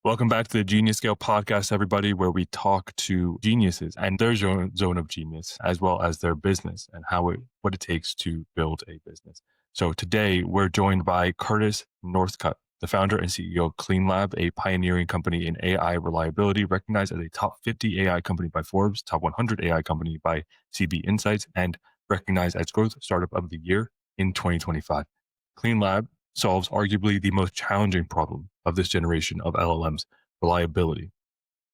Welcome back to the Genius Scale podcast, everybody, where we talk to geniuses and their zone of genius, as well as their business and what it takes to build a business. So today we're joined by Curtis Northcutt, the founder and CEO of CleanLab, a pioneering company in AI reliability, recognized as a top 50 AI company by Forbes, top 100 AI company by CB Insights, and recognized as Growth Startup of the Year in 2025. CleanLab solves arguably the most challenging problem of this generation of LLMs, reliability,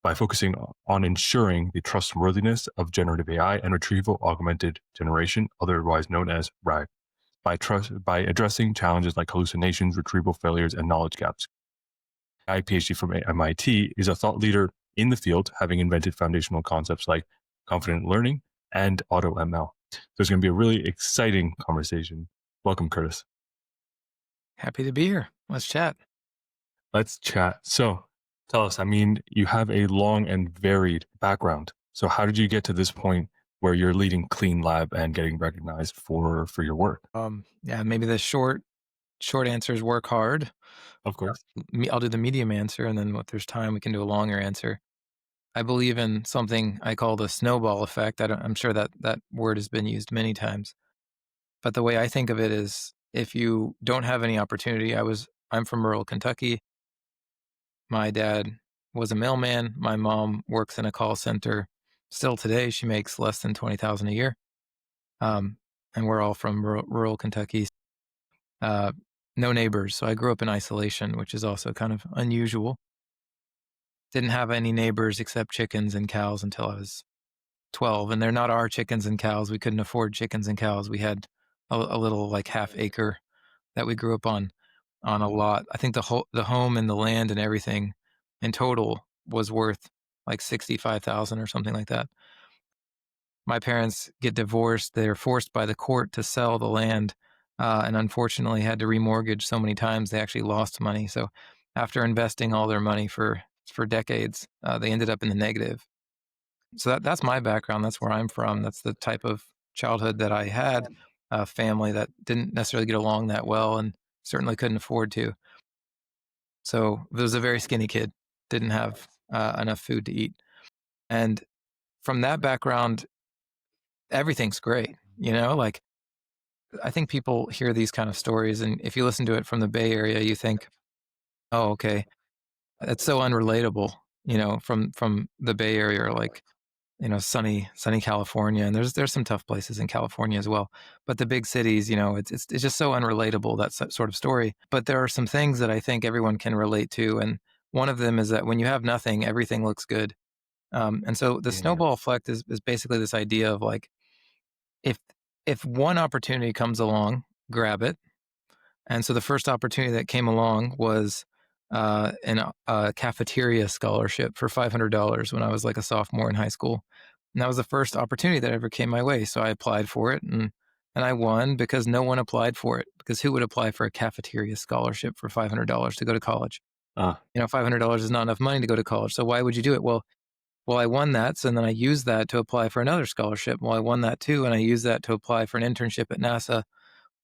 by focusing on ensuring the trustworthiness of generative AI and retrieval-augmented generation, otherwise known as RAG, by addressing challenges like hallucinations, retrieval failures, and knowledge gaps. AI PhD from MIT is a thought leader in the field, having invented foundational concepts like confident learning and auto ML. So it's going to be a really exciting conversation. Welcome, Curtis. Happy to be here. Let's chat. Let's chat. So tell us, you have a long and varied background. So how did you get to this point where you're leading CleanLab and getting recognized for your work? Yeah, maybe the short answer is work hard. Of course. I'll do the medium answer, and then if there's time, we can do a longer answer. I believe in something I call the snowball effect. I'm sure that word has been used many times, but the way I think of it is, if you don't have any opportunity, I'm from rural Kentucky. My dad was a mailman. My mom works in a call center. Still today, she makes less than $20,000 a year. And we're all from rural Kentucky. No neighbors. So I grew up in isolation, which is also kind of unusual. Didn't have any neighbors except chickens and cows until I was 12. And they're not our chickens and cows. We couldn't afford chickens and cows. We had a little like half acre that we grew up on a lot. I think the home and the land and everything in total was worth like 65,000 or something like that. My parents get divorced. They're forced by the court to sell the land, and unfortunately had to remortgage so many times they actually lost money. So after investing all their money for decades, they ended up in the negative. So that's my background. That's where I'm from. That's the type of childhood that I had. A family that didn't necessarily get along that well and certainly couldn't afford to. So I was a very skinny kid, didn't have enough food to eat. And from that background, everything's great. Like, I think people hear these kind of stories, and if you listen to it from the Bay Area, you think, oh, okay, it's so unrelatable, from the Bay Area, or like, sunny California. And there's some tough places in California as well. But the big cities, it's just so unrelatable, that sort of story. But there are some things that I think everyone can relate to. And one of them is that when you have nothing, everything looks good. And so the snowball effect is basically this idea of like, if one opportunity comes along, grab it. And so the first opportunity that came along was a cafeteria scholarship for $500 when I was like a sophomore in high school. And that was the first opportunity that ever came my way. So I applied for it, and I won because no one applied for it. Because who would apply for a cafeteria scholarship for $500 to go to college? $500 is not enough money to go to college. So why would you do it? Well, I won that. So then I used that to apply for another scholarship. Well, I won that too. And I used that to apply for an internship at NASA.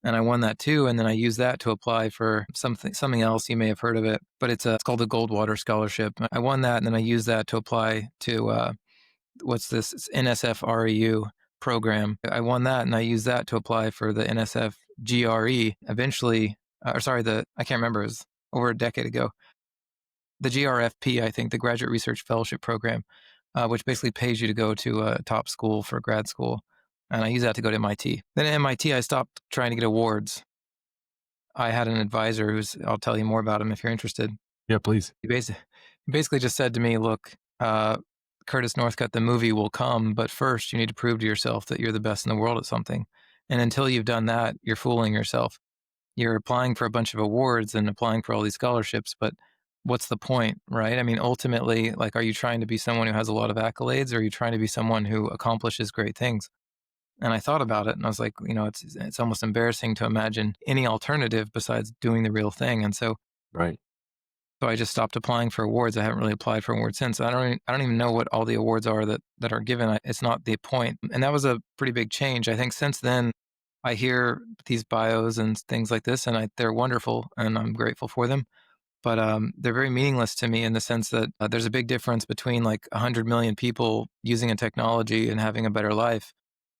And I won that too. And then I used that to apply for something else. You may have heard of it, but it's called the Goldwater Scholarship. I won that. And then I used that to apply to, what's this? It's NSF REU program. I won that. And I used that to apply for the NSF GRE eventually, I can't remember. It was over a decade ago. The GRFP, I think, the Graduate Research Fellowship Program, which basically pays you to go to a top school for grad school. And I use that to go to MIT. Then at MIT, I stopped trying to get awards. I had an advisor I'll tell you more about him if you're interested. Yeah, please. He basically just said to me, look, Curtis Northcutt, the movie will come, but first you need to prove to yourself that you're the best in the world at something. And until you've done that, you're fooling yourself. You're applying for a bunch of awards and applying for all these scholarships, but what's the point, right? I mean, ultimately, like, are you trying to be someone who has a lot of accolades, or are you trying to be someone who accomplishes great things? And I thought about it, and I was like, it's almost embarrassing to imagine any alternative besides doing the real thing. And so, Right. So I just stopped applying for awards. I haven't really applied for awards since. I don't even know what all the awards are that are given. It's not the point. And that was a pretty big change. I think since then, I hear these bios and things like this, and they're wonderful, and I'm grateful for them. but they're very meaningless to me in the sense that there's a big difference between like 100 million people using a technology and having a better life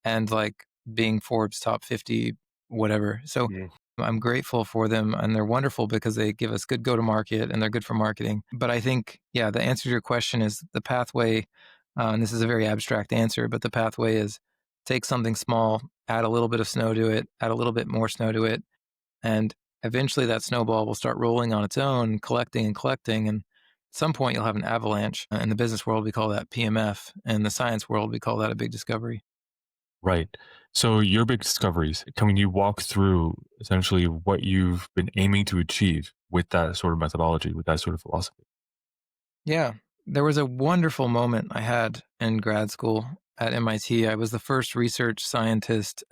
and like being Forbes top 50, whatever. So Yeah. I'm grateful for them and they're wonderful because they give us good go to market and they're good for marketing. But I think, yeah, the answer to your question is the pathway. And this is a very abstract answer, but the pathway is take something small, add a little bit of snow to it, add a little bit more snow to it, and eventually that snowball will start rolling on its own, collecting and collecting. And at some point, you'll have an avalanche. In the business world, we call that PMF. In the science world, we call that a big discovery. Right. So your big discoveries, can you walk through essentially what you've been aiming to achieve with that sort of methodology, with that sort of philosophy? Yeah. There was a wonderful moment I had in grad school at MIT. I was the first research scientist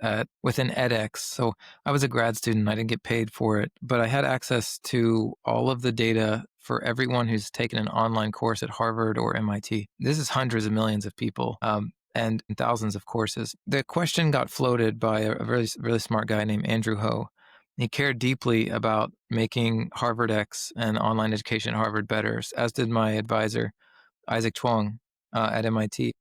within edX. So I was a grad student. I didn't get paid for it, but I had access to all of the data for everyone who's taken an online course at Harvard or MIT. This is hundreds of millions of people. And thousands of courses. The question got floated by a really, really smart guy named Andrew Ho. He cared deeply about making Harvard X and online education at Harvard better, as did my advisor, Isaac Chuang, at MIT.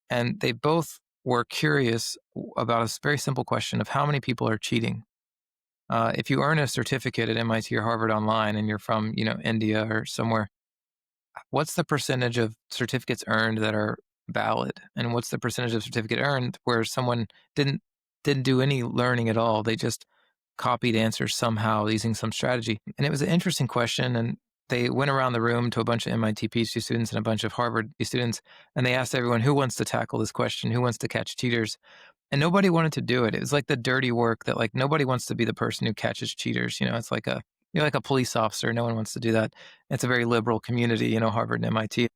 And they both were curious about a very simple question of how many people are cheating. If you earn a certificate at MIT or Harvard online and you're from, India or somewhere, what's the percentage of certificates earned that are valid? And what's the percentage of certificate earned where someone didn't do any learning at all? They just copied answers somehow using some strategy. And it was an interesting question. And they went around the room to a bunch of MIT PhD students and a bunch of Harvard students, and they asked everyone who wants to tackle this question, who wants to catch cheaters, and nobody wanted to do it. It was like the dirty work that like nobody wants to be the person who catches cheaters. It's like you're like a police officer. No one wants to do that. It's a very liberal community, Harvard and MIT,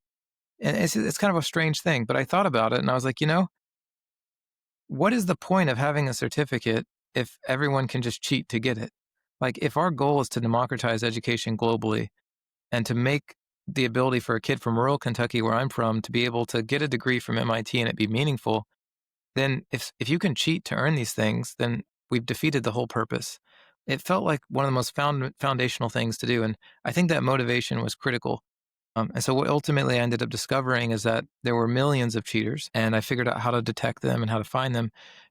and it's kind of a strange thing. But I thought about it, and I was like, what is the point of having a certificate if everyone can just cheat to get it? Like, if our goal is to democratize education globally and to make the ability for a kid from rural Kentucky, where I'm from, to be able to get a degree from MIT and it be meaningful, then if you can cheat to earn these things, then we've defeated the whole purpose. It felt like one of the most foundational things to do, and I think that motivation was critical. And so what ultimately I ended up discovering is that there were millions of cheaters, and I figured out how to detect them and how to find them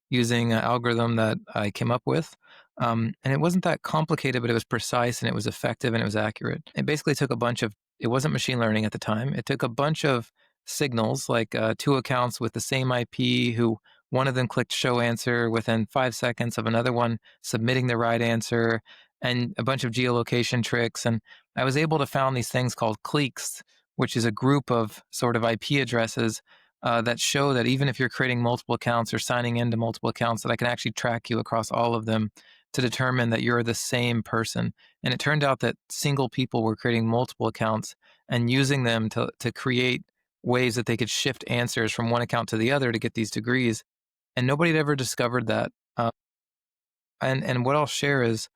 using an algorithm that I came up with. And it wasn't that complicated, but it was precise and it was effective and it was accurate. It basically took it wasn't machine learning at the time. It took a bunch of signals, like two accounts with the same IP, who one of them clicked show answer within 5 seconds of another one submitting the right answer, and a bunch of geolocation tricks. And I was able to found these things called cliques, which is a group of sort of IP addresses that show that even if you're creating multiple accounts or signing into multiple accounts, that I can actually track you across all of them to determine that you're the same person. And it turned out that single people were creating multiple accounts and using them to create ways that they could shift answers from one account to the other to get these degrees. And nobody had ever discovered that. And what I'll share is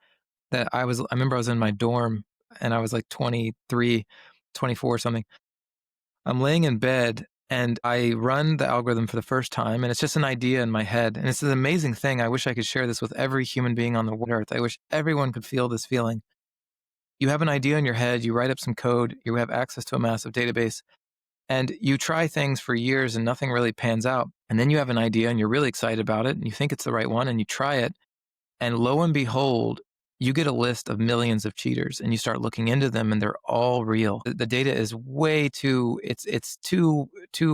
that I remember I was in my dorm and I was like 23, 24 or something. I'm laying in bed and I run the algorithm for the first time, and it's just an idea in my head. And it's an amazing thing. I wish I could share this with every human being on the earth. I wish everyone could feel this feeling. You have an idea in your head, you write up some code, you have access to a massive database, and you try things for years and nothing really pans out. And then you have an idea and you're really excited about it and you think it's the right one and you try it. And lo and behold, you get a list of millions of cheaters and you start looking into them and they're all real. The data is way too, it's too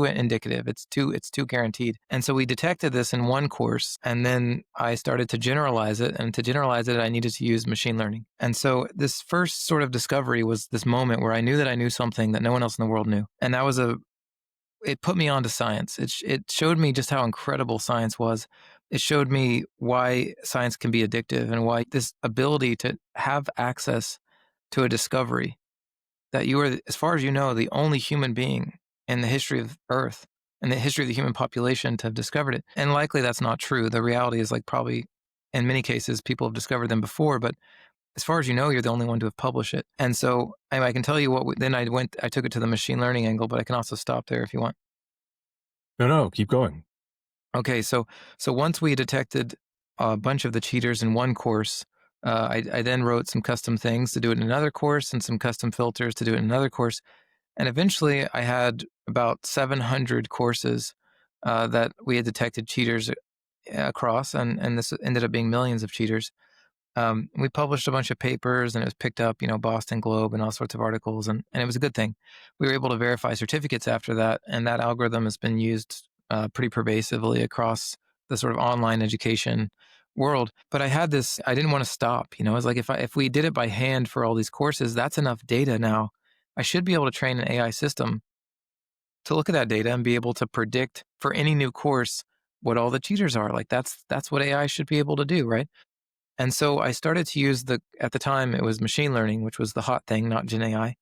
indicative. It's too guaranteed. And so we detected this in one course and then I started to generalize it. And to generalize it, I needed to use machine learning. And so this first sort of discovery was this moment where I knew that I knew something that no one else in the world knew. And it put me onto science. It showed me just how incredible science was. It showed me why science can be addictive and why this ability to have access to a discovery that you are, as far as you know, the only human being in the history of Earth and the history of the human population to have discovered it. And likely that's not true. The reality is like probably in many cases people have discovered them before, but as far as you know, you're the only one to have published it. And so I can tell you then I took it to the machine learning angle, but I can also stop there if you want. No, no, keep going. Okay, so once we detected a bunch of the cheaters in one course, I then wrote some custom things to do it in another course and some custom filters to do it in another course. And eventually I had about 700 courses that we had detected cheaters across, and this ended up being millions of cheaters. We published a bunch of papers and it was picked up, Boston Globe and all sorts of articles, and it was a good thing. We were able to verify certificates after that, and that algorithm has been used pretty pervasively across the sort of online education world. But I didn't want to stop. I was like, if we did it by hand for all these courses, that's enough data now. I should be able to train an AI system to look at that data and be able to predict for any new course what all the cheaters are. Like that's what AI should be able to do, right? And so I started to use at the time, it was machine learning, which was the hot thing, not Gen AI.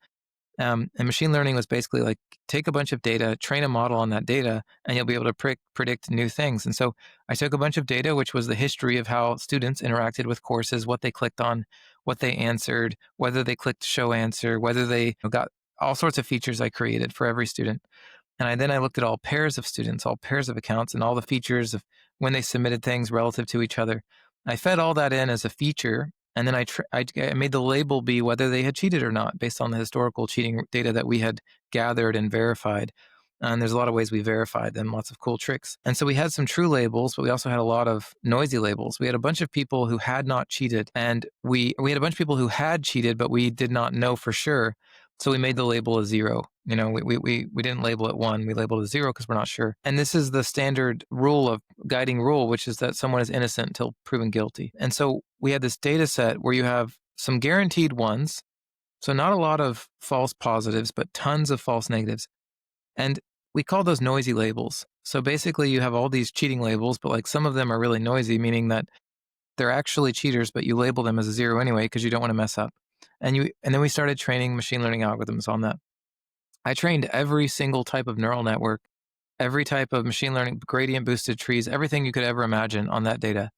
And machine learning was basically like take a bunch of data, train a model on that data, and you'll be able to predict new things. And so I took a bunch of data, which was the history of how students interacted with courses, what they clicked on, what they answered, whether they clicked show answer, whether they got all sorts of features I created for every student. And I looked at all pairs of students, all pairs of accounts, and all the features of when they submitted things relative to each other. I fed all that in as a feature, and then I made the label be whether they had cheated or not based on the historical cheating data that we had gathered and verified. And there's a lot of ways we verified them, lots of cool tricks. And so we had some true labels, but we also had a lot of noisy labels. We had a bunch of people who had not cheated, and we had a bunch of people who had cheated, but we did not know for sure. So we made the label a zero. We didn't label it one, we labeled it zero because we're not sure. And this is the standard guiding rule, which is that someone is innocent until proven guilty. And so we had this data set where you have some guaranteed ones. So not a lot of false positives, but tons of false negatives. And we call those noisy labels. So basically you have all these cheating labels, but like some of them are really noisy, meaning that they're actually cheaters, but you label them as a zero anyway because you don't want to mess up. And then we started training machine learning algorithms on that. I trained every single type of neural network, every type of machine learning, gradient boosted trees, everything you could ever imagine on that data.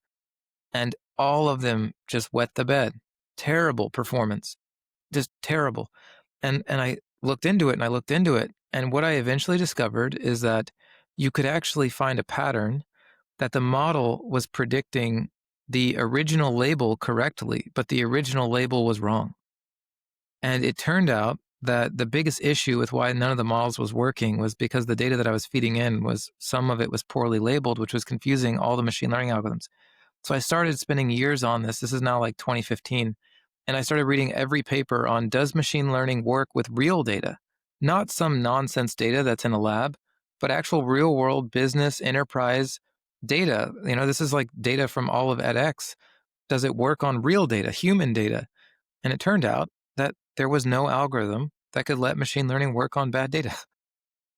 And all of them just wet the bed. Terrible performance, just terrible. And I looked into it and I looked into it. And what I eventually discovered is that you could actually find a pattern that the model was predicting the original label correctly, but the original label was wrong. And it turned out that the biggest issue with why none of the models was working was because the data that I was feeding in was some of it was poorly labeled, which was confusing all the machine learning algorithms. So I started spending years on this. This is now like 2015. And I started reading every paper on does machine learning work with real data? Not some nonsense data that's in a lab, but actual real world business enterprise data. This is like data from all of edX. Does it work on real data, human data? And it turned out that there was no algorithm that could let machine learning work on bad data,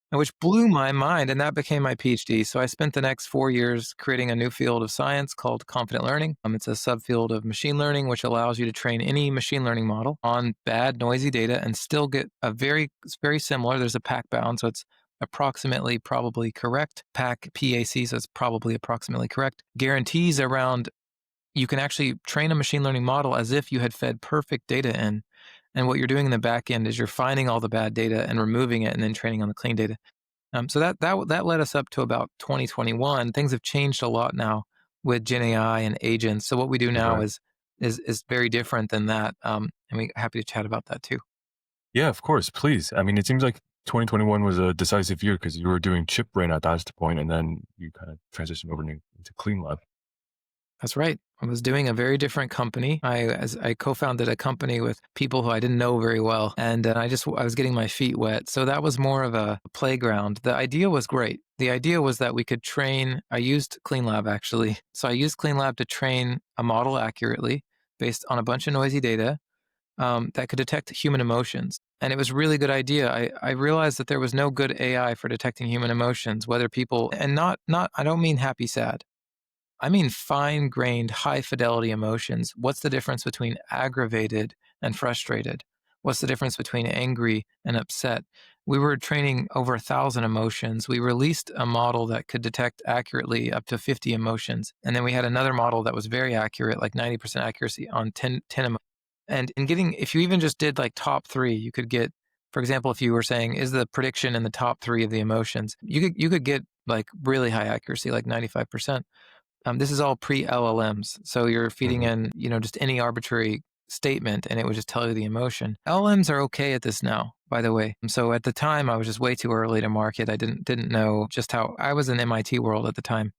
which blew my mind. And that became my PhD. So I spent the next 4 years creating a new field of science called confident learning. It's a subfield of machine learning, which allows you to train any machine learning model on bad, noisy data and still get it's very similar. There's a PAC bound, so it's approximately probably correct. PAC, so it's probably approximately correct. Guarantees around you can actually train a machine learning model as if you had fed perfect data in. And what you're doing in the back end is you're finding all the bad data and removing it and then training on the clean data. So that led us up to about 2021. Things have changed a lot now with Gen AI and agents. So what we do now Right. is very different than that. And we're happy to chat about that too. Yeah, of course. Please. I mean, it seems like 2021 was a decisive year because you were doing chip brain at that point, and then you kind of transitioned over into CleanLab. That's right. I was doing a very different company. I co-founded a company with people who I didn't know very well, and I was getting my feet wet. So that was more of a playground. The idea was great. The idea was that we could train. I used CleanLab actually. So I used CleanLab to train a model accurately based on a bunch of noisy data that could detect human emotions. And it was a really good idea. I realized that there was no good AI for detecting human emotions, whether people and not. I don't mean happy, sad. I mean fine grained, high fidelity emotions. What's the difference between aggravated and frustrated? What's the difference between angry and upset? We were training over 1,000 emotions. We released a model that could detect accurately up to 50 emotions. And then we had another model that was very accurate, like 90% accuracy on 10 emotions. And if you even just did like top three, you could get, for example, if you were saying, is the prediction in the top three of the emotions, you could get like really high accuracy, like 95%. This is all pre-LLMs. So you're feeding Hmm. in, just any arbitrary statement and it would just tell you the emotion. LLMs are okay at this now, by the way. So at the time, I was just way too early to market. I didn't know just how I was in MIT world at the time.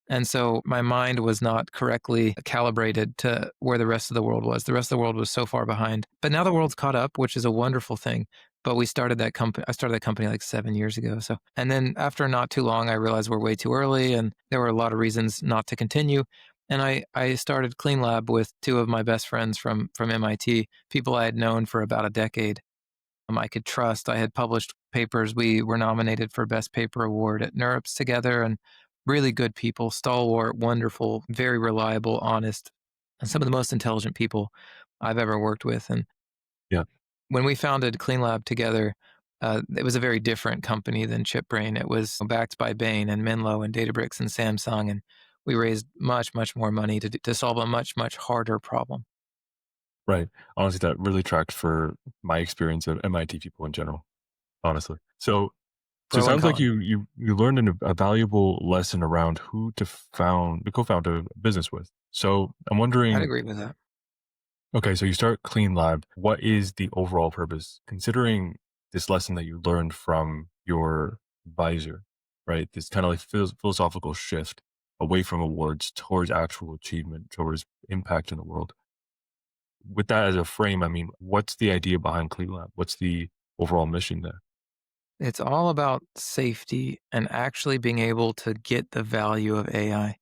And so my mind was not correctly calibrated to where the rest of the world was. The rest of the world was so far behind. But now the world's caught up, which is a wonderful thing. But we started that company. I started that company like 7 years ago. So, and then after not too long, I realized we're way too early, and there were a lot of reasons not to continue. And I started CleanLab with two of my best friends from MIT, people I had known for about a decade. I could trust. I had published papers. We were nominated for Best Paper Award at NeurIPS together, and really good people, stalwart, wonderful, very reliable, honest, and some of the most intelligent people I've ever worked with. And Yeah. when we founded CleanLab together, it was a very different company than ChipBrain. It was backed by Bain and Menlo and Databricks and Samsung, and we raised much, much more money to solve a much, much harder problem. Right. Honestly, that really tracks for my experience of MIT people in general, honestly. So it Pro and sounds like con. you learned a valuable lesson around who to co-found a business with. So I'm I'd wondering, agree with that. okay, so you start Clean Lab. What is the overall purpose? Considering this lesson that you learned from your advisor, right? This kind of like philosophical shift away from awards towards actual achievement, towards impact in the world. With that as a frame, I mean, what's the idea behind Clean Lab? What's the overall mission there? It's all about safety and actually being able to get the value of AI.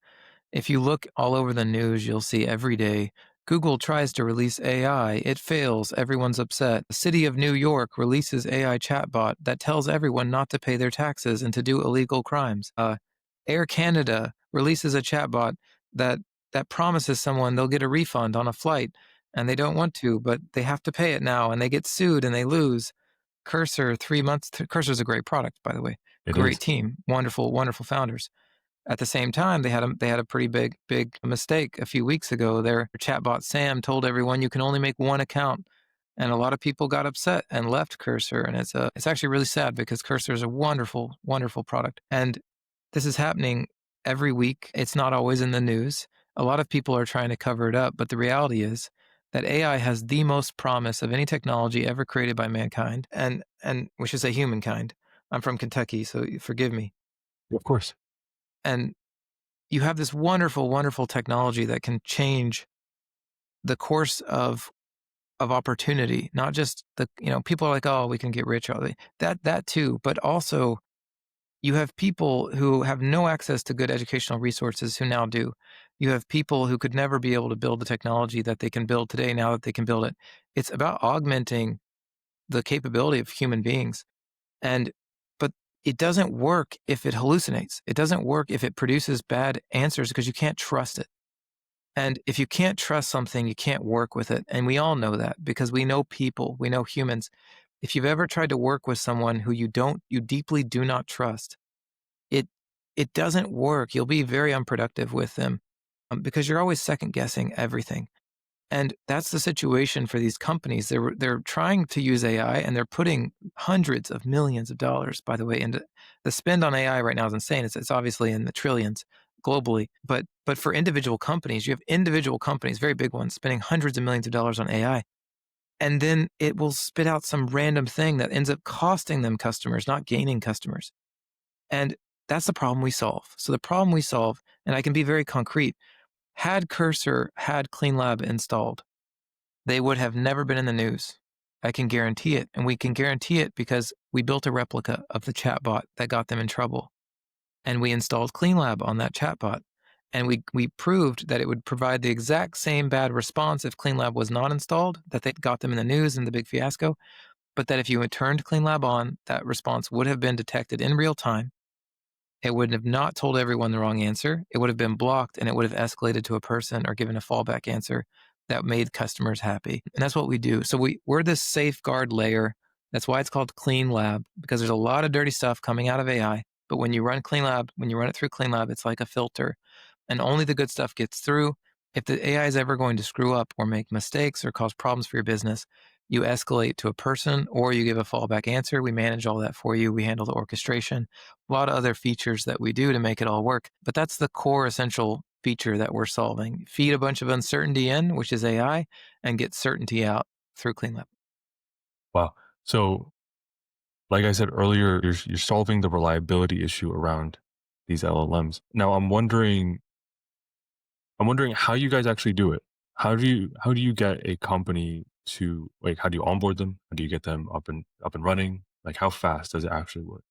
If you look all over the news, you'll see every day Google tries to release AI, it fails, everyone's upset. The city of New York releases AI chatbot that tells everyone not to pay their taxes and to do illegal crimes. Air Canada releases a chatbot that that promises someone they'll get a refund on a flight and they don't want to, but they have to pay it now and they get sued and they lose. Cursor, 3 months. Cursor's a great product, by the way. It Great is. team, wonderful, wonderful founders. At the same time, they had a pretty big mistake a few weeks ago. Their chatbot Sam told everyone you can only make one account, and a lot of people got upset and left Cursor. And it's actually really sad because Cursor is a wonderful, wonderful product. And this is happening every week. It's not always in the news. A lot of people are trying to cover it up, but the reality is that AI has the most promise of any technology ever created by mankind, and we should say humankind. I'm from Kentucky, so forgive me. Of course. And you have this wonderful, wonderful technology that can change the course of opportunity, not just people are like, oh, we can get rich. That too, but also you have people who have no access to good educational resources who now do. You have people who could never be able to build the technology that they can build today now that they can build it. It's about augmenting the capability of human beings. And but it doesn't work if it hallucinates. It doesn't work if it produces bad answers because you can't trust it. And if you can't trust something, you can't work with it. And we all know that because we know people, we know humans. If you've ever tried to work with someone who you deeply do not trust, it it doesn't work. You'll be very unproductive with them because you're always second guessing everything. And that's the situation for these companies. They're trying to use AI and they're putting hundreds of millions of dollars, by the way, into the spend on AI right now is insane. It's obviously in the trillions globally. But for individual companies, you have individual companies, very big ones, spending hundreds of millions of dollars on AI. And then it will spit out some random thing that ends up costing them customers, not gaining customers. And that's the problem we solve. So the problem we solve, and I can be very concrete, had Cursor had CleanLab installed, they would have never been in the news. I can guarantee it. And we can guarantee it because we built a replica of the chatbot that got them in trouble. And we installed CleanLab on that chatbot. And we proved that it would provide the exact same bad response if CleanLab was not installed, that they got them in the news and the big fiasco, but that if you had turned CleanLab on, that response would have been detected in real time. It would have not told everyone the wrong answer. It would have been blocked and it would have escalated to a person or given a fallback answer that made customers happy. And that's what we do. So we're this safeguard layer. That's why it's called Clean Lab, because there's a lot of dirty stuff coming out of AI. But when you run Clean Lab, when you run it through Clean Lab, it's like a filter and only the good stuff gets through. If the AI is ever going to screw up or make mistakes or cause problems for your business, you escalate to a person or you give a fallback answer. We manage all that for you. We handle the orchestration, a lot of other features that we do to make it all work. But that's the core essential feature that we're solving. Feed a bunch of uncertainty in, which is AI, and get certainty out through CleanLab. Wow. So, like I said earlier, you're solving the reliability issue around these LLMs. Now, I'm wondering how you guys actually do it. How do you get a company to, like, how do you onboard them? How do you get them up and running? Like, how fast does it actually work?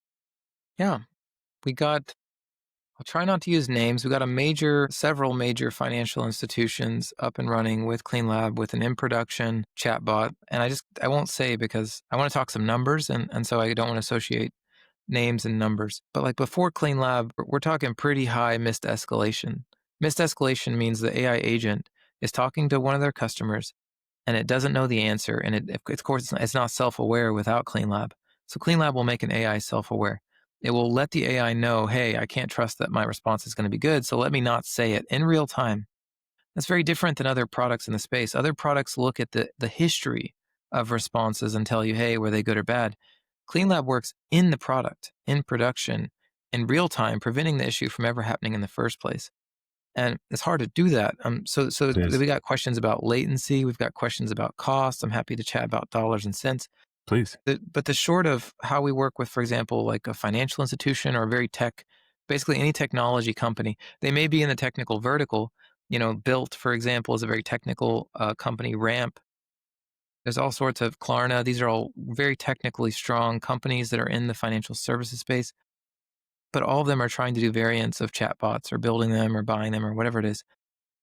Yeah, we got I'll try not to use names. We got several major financial institutions up and running with CleanLab with an in production chatbot. And I won't say because I want to talk some numbers. And so I don't want to associate names and numbers. But like before CleanLab, we're talking pretty high missed escalation. Missed escalation means the AI agent is talking to one of their customers and it doesn't know the answer. And of course, it's not self aware without CleanLab. So CleanLab will make an AI self aware. It will let the AI know, hey, I can't trust that my response is going to be good. So let me not say it in real time. That's very different than other products in the space. Other products look at the history of responses and tell you, hey, were they good or bad? CleanLab works in the product, in production, in real time, preventing the issue from ever happening in the first place. And it's hard to do that. So It is. we got questions about latency. We've got questions about cost. I'm happy to chat about dollars and cents. Please. But the short of how we work with, for example, like a financial institution or a basically any technology company, they may be in the technical vertical. Built, for example, is a very technical company. Ramp. There's all sorts of Klarna. These are all very technically strong companies that are in the financial services space. But all of them are trying to do variants of chatbots or building them or buying them or whatever it is.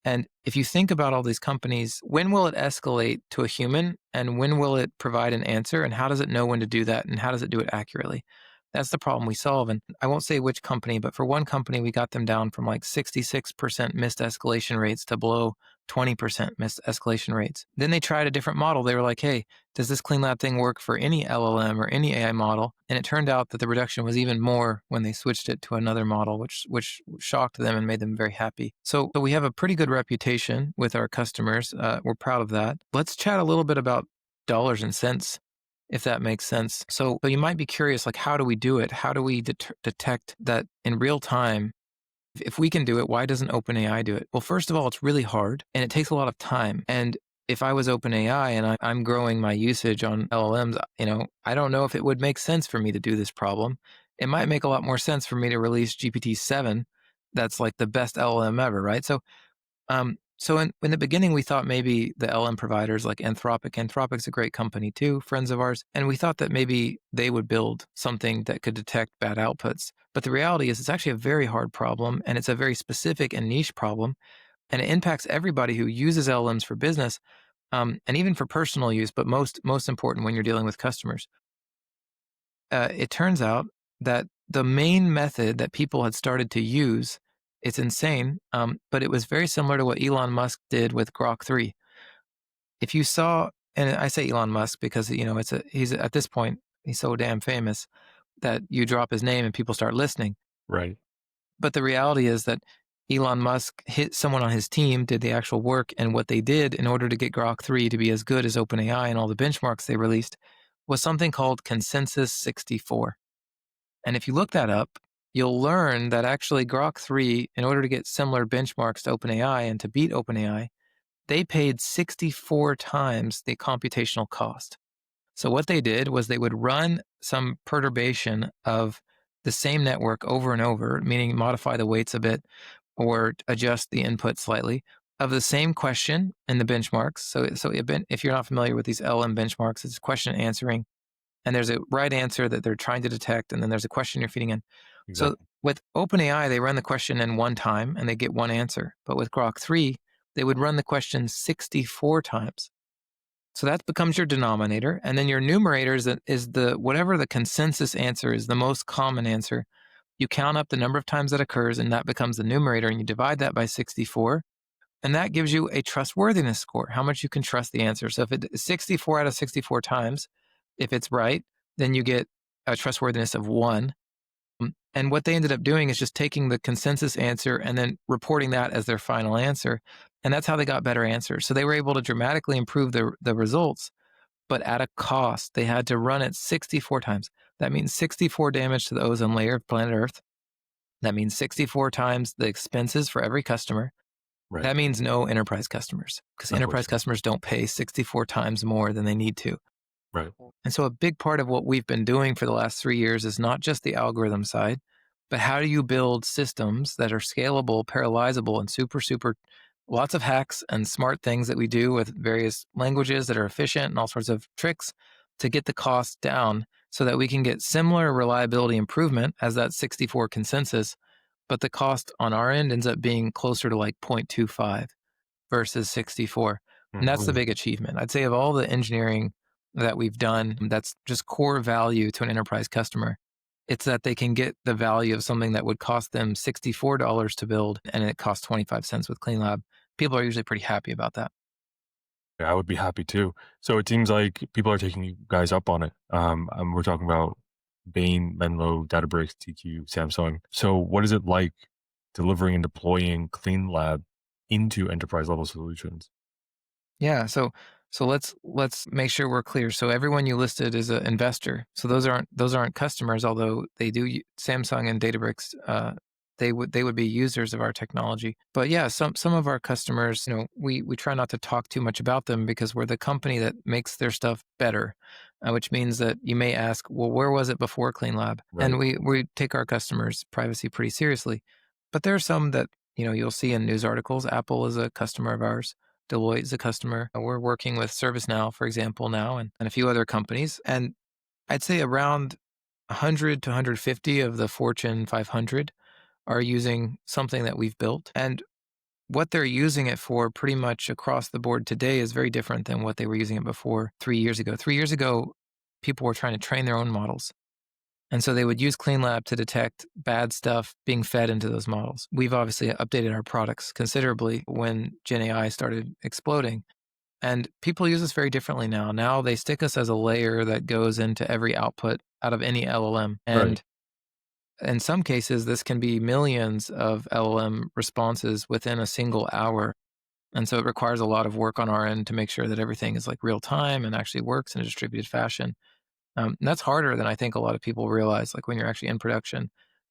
And if you think about all these companies, when will it escalate to a human and when will it provide an answer? And how does it know when to do that? And how does it do it accurately? That's the problem we solve. And I won't say which company, but for one company, we got them down from like 66% missed escalation rates to below 20% missed escalation rates. Then they tried a different model. They were like, hey, does this CleanLab thing work for any LLM or any AI model? And it turned out that the reduction was even more when they switched it to another model, which shocked them and made them very happy. So we have a pretty good reputation with our customers. We're proud of that. Let's chat a little bit about dollars and cents, if that makes sense. So you might be curious, like, how do we do it? How do we detect that in real time? If we can do it, why doesn't OpenAI do it? Well, first of all, it's really hard and it takes a lot of time. And if I was OpenAI and I'm growing my usage on LLMs, I don't know if it would make sense for me to do this problem. It might make a lot more sense for me to release GPT-7. That's like the best LLM ever, right? So in the beginning, we thought maybe the LM providers like Anthropic's a great company too, friends of ours, and we thought that maybe they would build something that could detect bad outputs. But the reality is it's actually a very hard problem, and it's a very specific and niche problem, and it impacts everybody who uses LLMs for business, and even for personal use, but most important when you're dealing with customers. It turns out that the main method that people had started to use, it's insane, but it was very similar to what Elon Musk did with Grok 3. If you saw, and I say Elon Musk because he's at this point he's so damn famous that you drop his name and people start listening. Right. But the reality is that Elon Musk hit someone on his team, did the actual work, and what they did in order to get Grok 3 to be as good as OpenAI and all the benchmarks they released was something called Consensus 64. And if you look that up, you'll learn that actually Grok 3, in order to get similar benchmarks to OpenAI and to beat OpenAI, they paid 64 times the computational cost. So what they did was they would run some perturbation of the same network over and over, meaning modify the weights a bit or adjust the input slightly of the same question in the benchmarks. So if you're not familiar with these LM benchmarks, it's question answering, and there's a right answer that they're trying to detect, and then there's a question you're feeding in. So Exactly. with OpenAI, they run the question in one time and they get one answer. But with Grok 3, they would run the question 64 times. So that becomes your denominator. And then your numerator is the whatever the consensus answer is, the most common answer. You count up the number of times that occurs, and that becomes the numerator, and you divide that by 64. And that gives you a trustworthiness score, how much you can trust the answer. So if it's 64 out of 64 times, if it's right, then you get a trustworthiness of 1. And what they ended up doing is just taking the consensus answer and then reporting that as their final answer. And that's how they got better answers. So they were able to dramatically improve the results, but at a cost. They had to run it 64 times. That means 64 damage to the ozone layer of planet Earth. That means 64 times the expenses for every customer. Right. That means no enterprise customers, because enterprise Unfortunately. customers don't pay 64 times more than they need to. Right. And so a big part of what we've been doing for the last 3 years is not just the algorithm side, but how do you build systems that are scalable, parallelizable, and super lots of hacks and smart things that we do with various languages that are efficient and all sorts of tricks to get the cost down so that we can get similar reliability improvement as that 64 consensus, but the cost on our end ends up being closer to like 0.25 versus 64. And that's the Mhm. big achievement. I'd say of all the engineering that we've done, that's just core value to an enterprise customer. It's that they can get the value of something that would cost them $64 to build and it costs 25 cents with CleanLab. People are usually pretty happy about that. Yeah, I would be happy too. So it seems like people are taking you guys up on it. And we're talking about Bain, Menlo, Databricks, TQ, Samsung. So what is it like delivering and deploying CleanLab into enterprise level solutions? Yeah, so let's make sure we're clear. So everyone you listed is an investor. So those aren't customers, although they do Samsung and Databricks. They would be users of our technology. But yeah, some of our customers, we try not to talk too much about them because we're the company that makes their stuff better, which means that you may ask, well, where was it before CleanLab? And Right. we take our customers' privacy pretty seriously. But there are some that you'll see in news articles. Apple is a customer of ours. Deloitte is a customer. We're working with ServiceNow, for example, now and a few other companies. And I'd say around 100 to 150 of the Fortune 500 are using something that we've built. And what they're using it for pretty much across the board today is very different than what they were using it before 3 years ago. 3 years ago, people were trying to train their own models. And so they would use CleanLab to detect bad stuff being fed into those models. We've obviously updated our products considerably when Gen AI started exploding. And people use this very differently now. Now they stick us as a layer that goes into every output out of any LLM. Right. And in some cases, this can be millions of LLM responses within a single hour. And so it requires a lot of work on our end to make sure that everything is like real time and actually works in a distributed fashion. And that's harder than I think a lot of people realize, like when you're actually in production.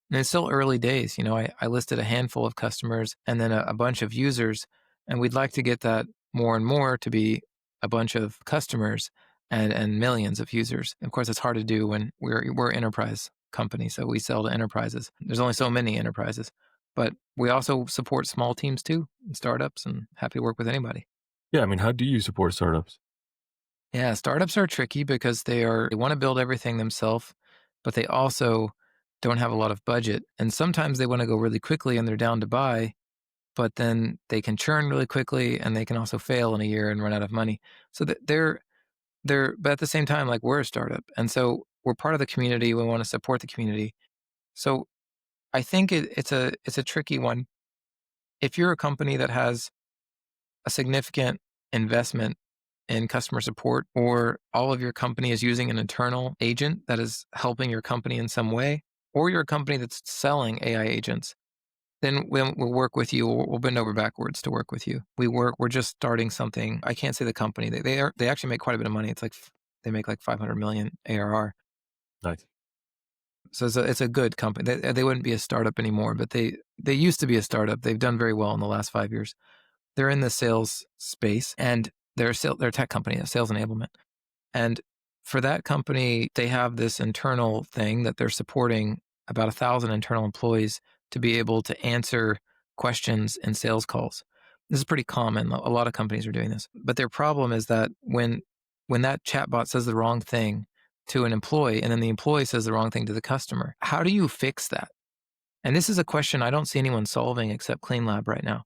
And it's still early days. I listed a handful of customers and then a bunch of users, and we'd like to get that more and more to be a bunch of customers and millions of users. Of course, it's hard to do when we're enterprise company, so we sell to enterprises. There's only so many enterprises, but we also support small teams too, and startups, and happy to work with anybody. Yeah. I mean, how do you support startups? Yeah, startups are tricky because they want to build everything themselves, but they also don't have a lot of budget. And sometimes they want to go really quickly and they're down to buy, but then they can churn really quickly and they can also fail in a year and run out of money. So that but at the same time, like we're a startup. And so we're part of the community. We want to support the community. So I think it's a tricky one. If you're a company that has a significant investment in customer support, or all of your company is using an internal agent that is helping your company in some way, or you're a company that's selling AI agents, then we'll work with you. We'll bend over backwards to work with you. We're just starting something. I can't say the company. They actually make quite a bit of money. It's like they make like 500 million ARR. Nice. So it's a good company. They wouldn't be a startup anymore, but they used to be a startup. They've done very well in the last 5 years. They're in the sales space and they're a tech company, a sales enablement. And for that company, they have this internal thing that they're supporting about 1,000 internal employees to be able to answer questions in sales calls. This is pretty common. A lot of companies are doing this. But their problem is that when that chatbot says the wrong thing to an employee and then the employee says the wrong thing to the customer, how do you fix that? And this is a question I don't see anyone solving except CleanLab right now.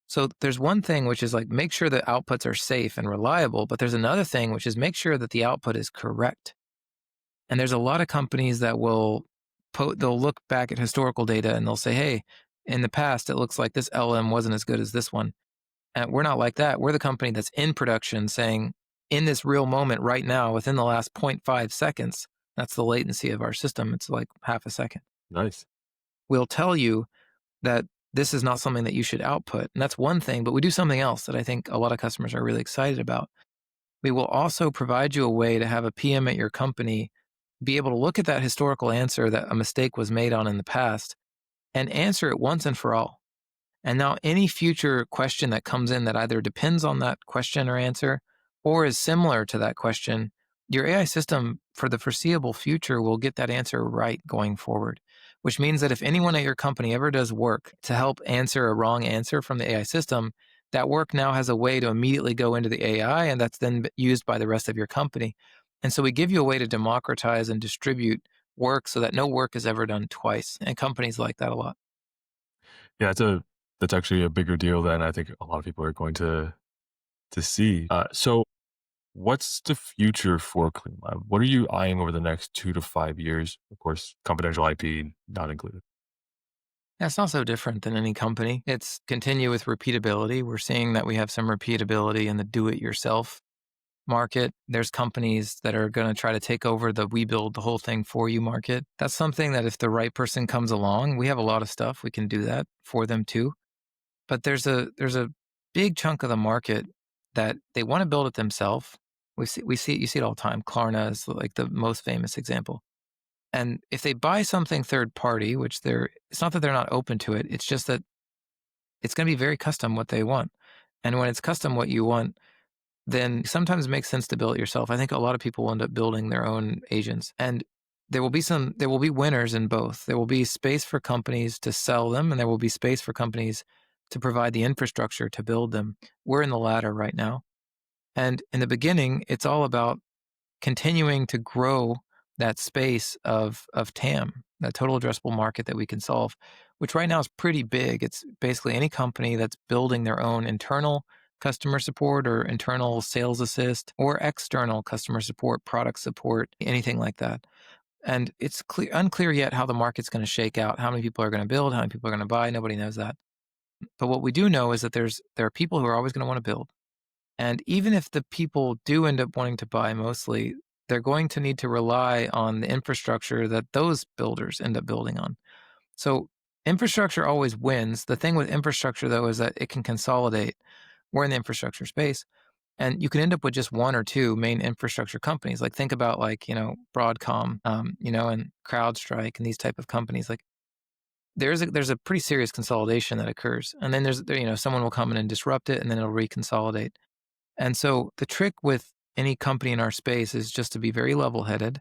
So there's one thing which is like make sure the outputs are safe and reliable, but there's another thing which is make sure that the output is correct. And there's a lot of companies that they'll look back at historical data and they'll say, "Hey, in the past it looks like this LM wasn't as good as this one." And we're not like that. We're the company that's in production saying in this real moment right now within the last zero point 0.5 seconds, that's the latency of our system. It's like half a second. Nice. We'll tell you that this is not something that you should output. And that's one thing, but we do something else that I think a lot of customers are really excited about. We will also provide you a way to have a PM at your company be able to look at that historical answer that a mistake was made on in the past and answer it once and for all. And now any future question that comes in that either depends on that question or answer or is similar to that question, your AI system for the foreseeable future will get that answer right going forward, which means that if anyone at your company ever does work to help answer a wrong answer from the AI system, that work now has a way to immediately go into the AI and that's then used by the rest of your company. And so we give you a way to democratize and distribute work so that no work is ever done twice. And companies like that a lot. Yeah, that's actually a bigger deal than I think a lot of people are going to see. So what's the future for CleanLab? What are you eyeing over the next 2 to 5 years? Of course, confidential IP not included. Yeah, it's not so different than any company. It's continue with repeatability. We're seeing that we have some repeatability in the do it yourself market. There's companies that are going to try to take over the we build the whole thing for you market. That's something that if the right person comes along, we have a lot of stuff we can do that for them too. But there's a big chunk of the market that they want to build it themselves. We see you see it all the time. Klarna is like the most famous example. And if they buy something third party, which it's not that they're not open to it, it's just that it's going to be very custom what they want. And when it's custom what you want, then sometimes it makes sense to build it yourself. I think a lot of people will end up building their own agents. And there will be winners in both. There will be space for companies to sell them, and there will be space for companies to provide the infrastructure to build them. We're in the latter right now. And in the beginning, it's all about continuing to grow that space of TAM, that total addressable market that we can solve, which right now is pretty big. It's basically any company that's building their own internal customer support or internal sales assist or external customer support, product support, anything like that. And it's unclear yet how the market's going to shake out, how many people are going to build, how many people are going to buy. Nobody knows that. But what we do know is that there are people who are always going to want to build. And even if the people do end up wanting to buy mostly, they're going to need to rely on the infrastructure that those builders end up building on. So infrastructure always wins. The thing with infrastructure, though, is that it can consolidate. We're in the infrastructure space. And you can end up with just one or two main infrastructure companies. Like think about like, Broadcom, and CrowdStrike and these type of companies. Like there's a pretty serious consolidation that occurs. And then someone will come in and disrupt it and then it'll reconsolidate. And so the trick with any company in our space is just to be very level headed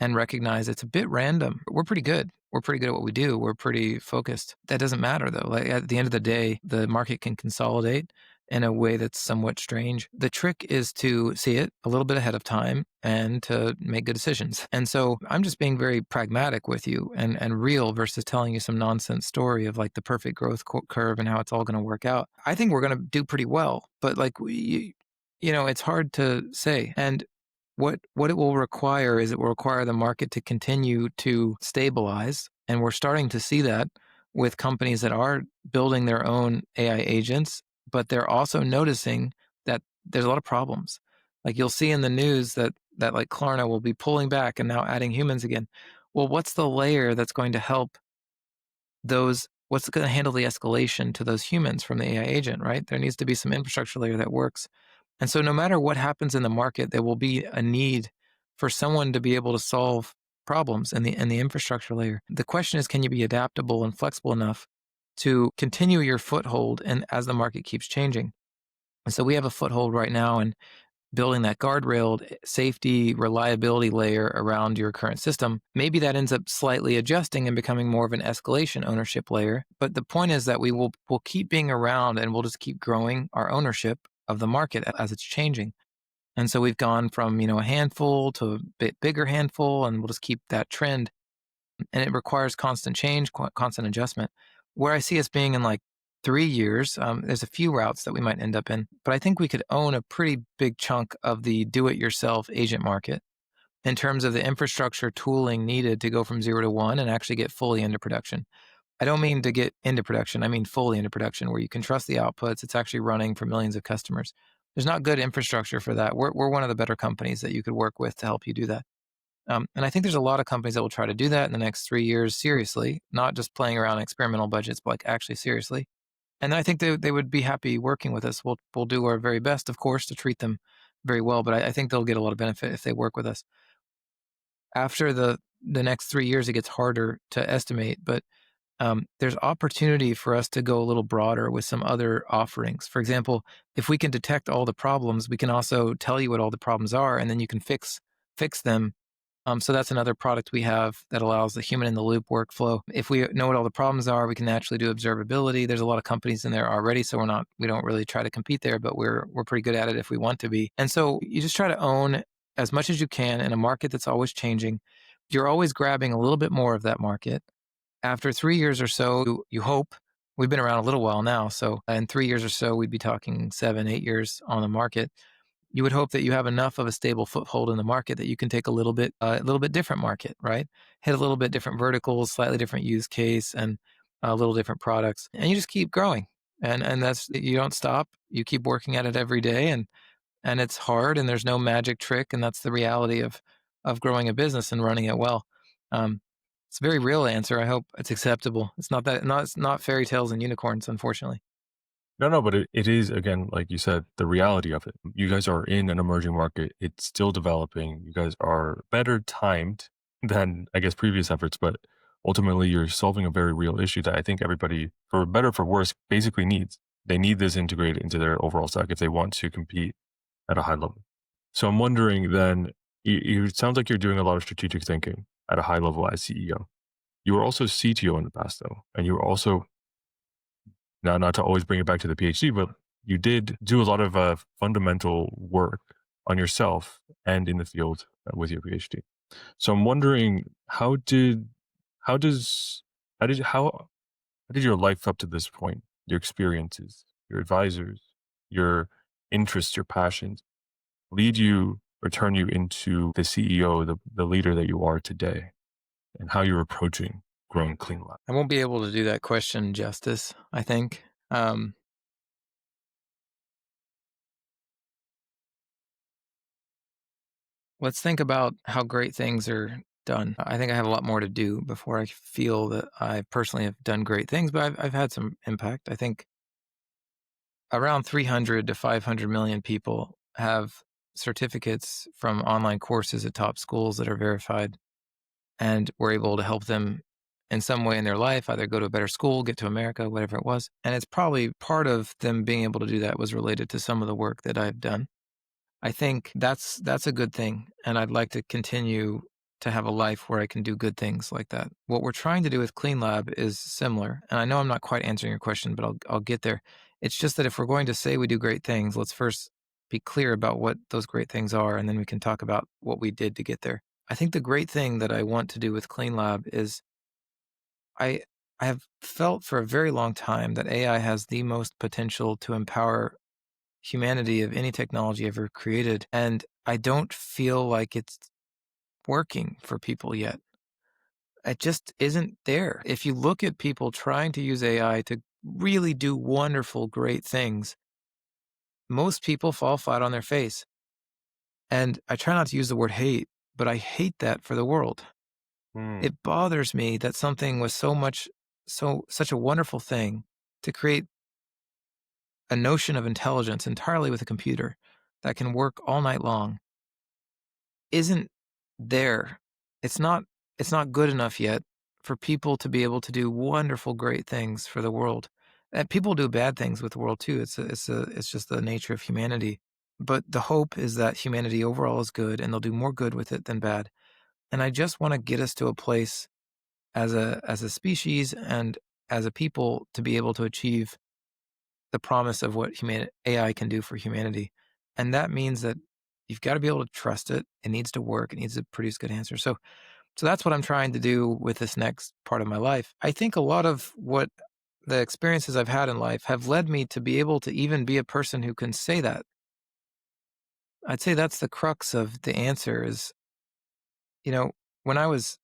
and recognize it's a bit random. We're pretty good. We're pretty good at what we do. We're pretty focused. That doesn't matter though. Like at the end of the day, the market can consolidate in a way that's somewhat strange. The trick is to see it a little bit ahead of time and to make good decisions. And so I'm just being very pragmatic with you and real versus telling you some nonsense story of like the perfect growth curve and how it's all going to work out. I think we're going to do pretty well, but like it's hard to say. And what it will require is it will require the market to continue to stabilize. And we're starting to see that with companies that are building their own AI agents, but they're also noticing that there's a lot of problems. Like you'll see in the news that like Klarna will be pulling back and now adding humans again. Well, what's the layer that's going to help what's going to handle the escalation to those humans from the AI agent, right? There needs to be some infrastructure layer that works. And so no matter what happens in the market, there will be a need for someone to be able to solve problems in the infrastructure layer. The question is, can you be adaptable and flexible enough to continue your foothold and as the market keeps changing? And so we have a foothold right now in building that guardrailed safety reliability layer around your current system. Maybe that ends up slightly adjusting and becoming more of an escalation ownership layer. But the point is that we'll keep being around and we'll just keep growing our ownership of the market as it's changing. And so we've gone from, a handful to a bit bigger handful, and we'll just keep that trend. And it requires constant change, constant adjustment. Where I see us being in like 3 years, there's a few routes that we might end up in, but I think we could own a pretty big chunk of the do-it-yourself agent market in terms of the infrastructure tooling needed to go from 0 to 1 and actually get fully into production. I don't mean to get into production. I mean fully into production where you can trust the outputs. It's actually running for millions of customers. There's not good infrastructure for that. We're one of the better companies that you could work with to help you do that. And I think there's a lot of companies that will try to do that in the next 3 years seriously, not just playing around experimental budgets, but like actually seriously. And I think they would be happy working with us. We'll do our very best, of course, to treat them very well. But I think they'll get a lot of benefit if they work with us. After the next 3 years, it gets harder to estimate. But there's opportunity for us to go a little broader with some other offerings. For example, if we can detect all the problems, we can also tell you what all the problems are, and then you can fix them. So that's another product we have that allows the human in the loop workflow. If we know what all the problems are, we can actually do observability. There's a lot of companies in there already, so we don't really try to compete there, but we're pretty good at it if we want to be. And so you just try to own as much as you can in a market that's always changing. You're always grabbing a little bit more of that market. After 3 years or so, you hope, we've been around a little while now, so in 3 years or so, we'd be talking 7, 8 years on the market. You would hope that you have enough of a stable foothold in the market that you can take a little bit different market, right? Hit a little bit different verticals, slightly different use case, and a little different products, and you just keep growing. And that's you don't stop. You keep working at it every day, and it's hard, and there's no magic trick, and that's the reality of growing a business and running it well. Um, it's a very real answer. I hope it's acceptable. It's not fairy tales and unicorns, unfortunately. No, no, but it is, again, like you said, the reality of it. You guys are in an emerging market. It's still developing. You guys are better timed than, I guess, previous efforts, but ultimately you're solving a very real issue that I think everybody, for better or for worse, basically needs. They need this integrated into their overall stack if they want to compete at a high level. So I'm wondering then, it sounds like you're doing a lot of strategic thinking at a high level as CEO. You were also CTO in the past, though, and you were also, now, not to always bring it back to the PhD, but you did do a lot of fundamental work on yourself and in the field with your PhD. So I'm wondering, how does, how did your life up to this point, your experiences, your advisors, your interests, your passions lead you or turn you into the CEO, the leader that you are today, and how you're approaching growing Clean Lab? I won't be able to do that question justice, I think. Um, let's think about how great things are done. I think I have a lot more to do before I feel that I personally have done great things, but I've had some impact. I think around 300 to 500 million people have certificates from online courses at top schools that are verified, and we're able to help them in some way in their life, either go to a better school, get to America, whatever it was. And it's probably part of them being able to do that was related to some of the work that I've done. I think that's a good thing, and I'd like to continue to have a life where I can do good things like that. What we're trying to do with CleanLab is similar, and I know I'm not quite answering your question, but I'll get there. It's just that if we're going to say we do great things, let's first be clear about what those great things are, and then we can talk about what we did to get there. I think the great thing that I want to do with CleanLab is I I have felt for a very long time that AI has the most potential to empower humanity of any technology ever created. And I don't feel like it's working for people yet. It just isn't there. If you look at people trying to use AI to really do wonderful, great things, most people fall flat on their face. And I try not to use the word hate, but I hate that for the world. Hmm. It bothers me that something was such a wonderful thing to create a notion of intelligence entirely with a computer that can work all night long isn't there. It's not it's not good enough yet for people to be able to do wonderful, great things for the world. And people do bad things with the world too. It's just the nature of humanity. But the hope is that humanity overall is good and they'll do more good with it than bad. And I just want to get us to a place as a species and as a people to be able to achieve the promise of what AI can do for humanity. And that means that you've got to be able to trust it. It needs to work. It needs to produce good answers. So that's what I'm trying to do with this next part of my life. I think a lot of what the experiences I've had in life have led me to be able to even be a person who can say that. I'd say that's the crux of the answer is, you know, when I was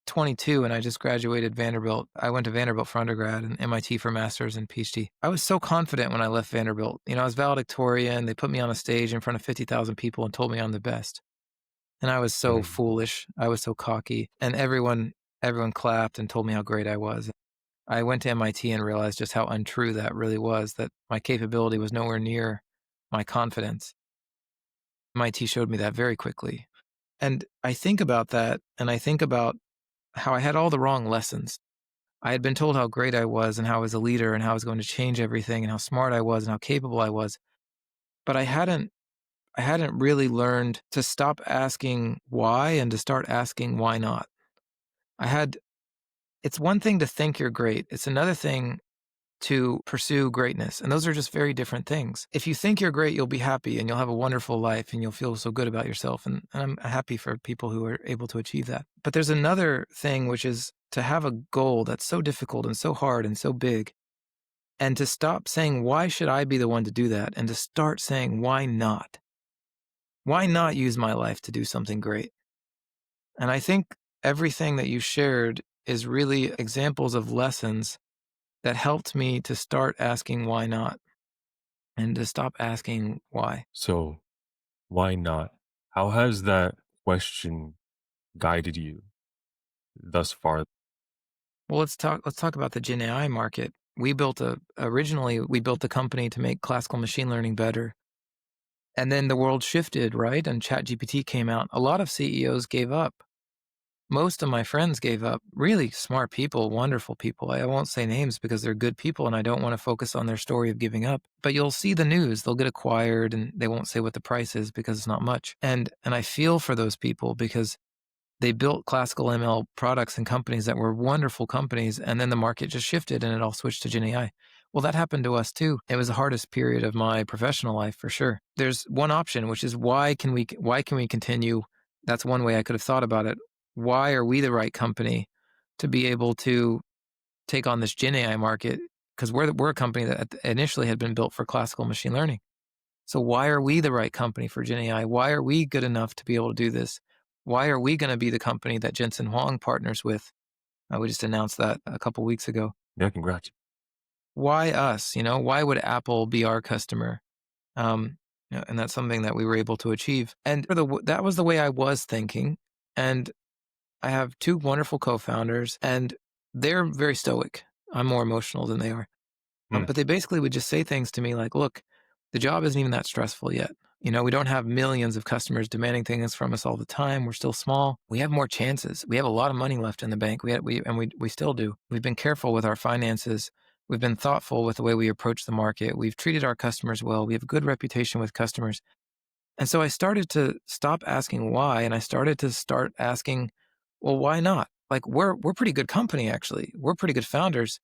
22 and I just graduated Vanderbilt, I went to Vanderbilt for undergrad and MIT for master's and PhD. I was so confident when I left Vanderbilt. I was valedictorian. They put me on a stage in front of 50,000 people and told me I'm the best. And I was so Hmm. foolish. I was so cocky. And everyone clapped and told me how great I was. I went to MIT and realized just how untrue that really was, that my capability was nowhere near my confidence. MIT showed me that very quickly. And I think about that and I think about how I had all the wrong lessons. I had been told how great I was and how I was a leader and how I was going to change everything and how smart I was and how capable I was. But I hadn't really learned to stop asking why and to start asking why not. I had It's one thing to think you're great. It's another thing to pursue greatness. And those are just very different things. If you think you're great, you'll be happy and you'll have a wonderful life and you'll feel so good about yourself. And I'm happy for people who are able to achieve that. But there's another thing, which is to have a goal that's so difficult and so hard and so big, and to stop saying, why should I be the one to do that? And to start saying, why not? Why not use my life to do something great? And I think everything that you shared is really examples of lessons that helped me to start asking why not and to stop asking why. So why not? How has that question guided you thus far? Well, let's talk about the Gen AI market. Originally we built a company to make classical machine learning better. And then the world shifted, right? And ChatGPT came out. A lot of CEOs gave up. Most of my friends gave up. Really smart people, wonderful people. I won't say names because they're good people and I don't want to focus on their story of giving up. But you'll see the news. They'll get acquired and they won't say what the price is because it's not much. And I feel for those people because they built classical ML products and companies that were wonderful companies, and then the market just shifted and it all switched to Gen AI. Well, that happened to us too. It was the hardest period of my professional life for sure. There's one option, which is why can we continue? That's one way I could have thought about it. Why are we the right company to be able to take on this Gen AI market? Because we're a company that initially had been built for classical machine learning. So why are we the right company for Gen AI? Why are we good enough to be able to do this? Why are we going to be the company that Jensen Huang partners with? We just announced that a couple weeks ago. Yeah, congrats. Why us? Why would Apple be our customer? And that's something that we were able to achieve. And that was the way I was thinking. And I have two wonderful co-founders, and they're very stoic. I'm more emotional than they are. Hmm. But they basically would just say things to me like, look, the job isn't even that stressful yet. We don't have millions of customers demanding things from us all the time. We're still small. We have more chances. We have a lot of money left in the bank. We still do. We've been careful with our finances. We've been thoughtful with the way we approach the market. We've treated our customers well. We have a good reputation with customers. And so I started to stop asking why, and I started to start asking, well, why not? Like we're pretty good company actually. We're pretty good founders.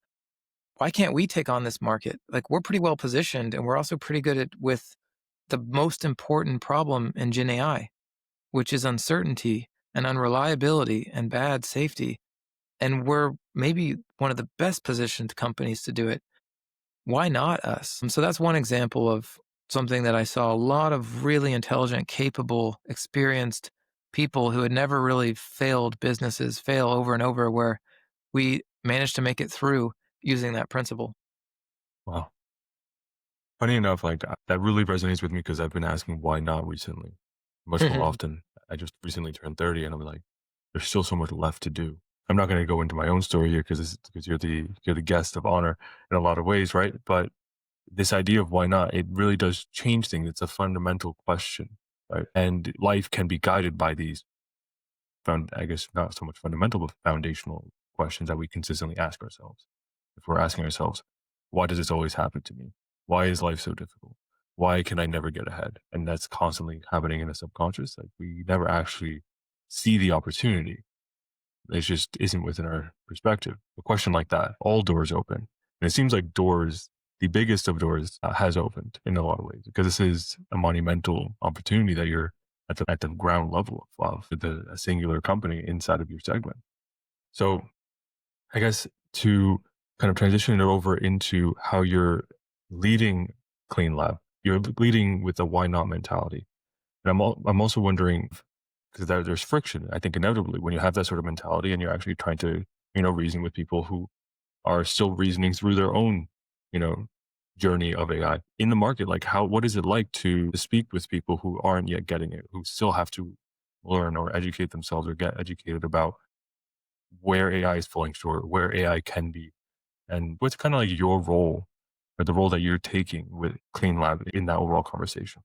Why can't we take on this market? Like we're pretty well positioned and we're also pretty good with the most important problem in Gen AI, which is uncertainty and unreliability and bad safety. And we're maybe one of the best positioned companies to do it. Why not us? And so that's one example of something that I saw a lot of really intelligent, capable, experienced people who had never really failed businesses fail over and over, where we managed to make it through using that principle. Wow. Funny enough, like that really resonates with me because I've been asking why not recently, much more often. I just recently turned 30 and I'm like, there's still so much left to do. I'm not going to go into my own story here because you're the guest of honor in a lot of ways, right? But this idea of why not, it really does change things. It's a fundamental question, right? And life can be guided by these I guess not so much fundamental, but foundational questions that we consistently ask ourselves. If we're asking ourselves, why does this always happen to me? Why is life so difficult? Why can I never get ahead? And that's constantly happening in the subconscious. Like we never actually see the opportunity. It just isn't within our perspective. A question like that, all doors open. And it seems like the biggest of doors has opened in a lot of ways because this is a monumental opportunity that you're at the ground level of a singular company inside of your segment. So I guess to kind of transition it over into how you're leading Clean Lab, you're leading with a why not mentality. And I'm also wondering because there's friction. I think inevitably when you have that sort of mentality and you're actually trying to reason with people who are still reasoning through their own you know journey of AI in the market. Like what is it like to speak with people who aren't yet getting it, who still have to learn or educate themselves or get educated about where AI is falling short, where AI can be, and what's kind of like your role or the role that you're taking with Clean Lab in that overall conversation?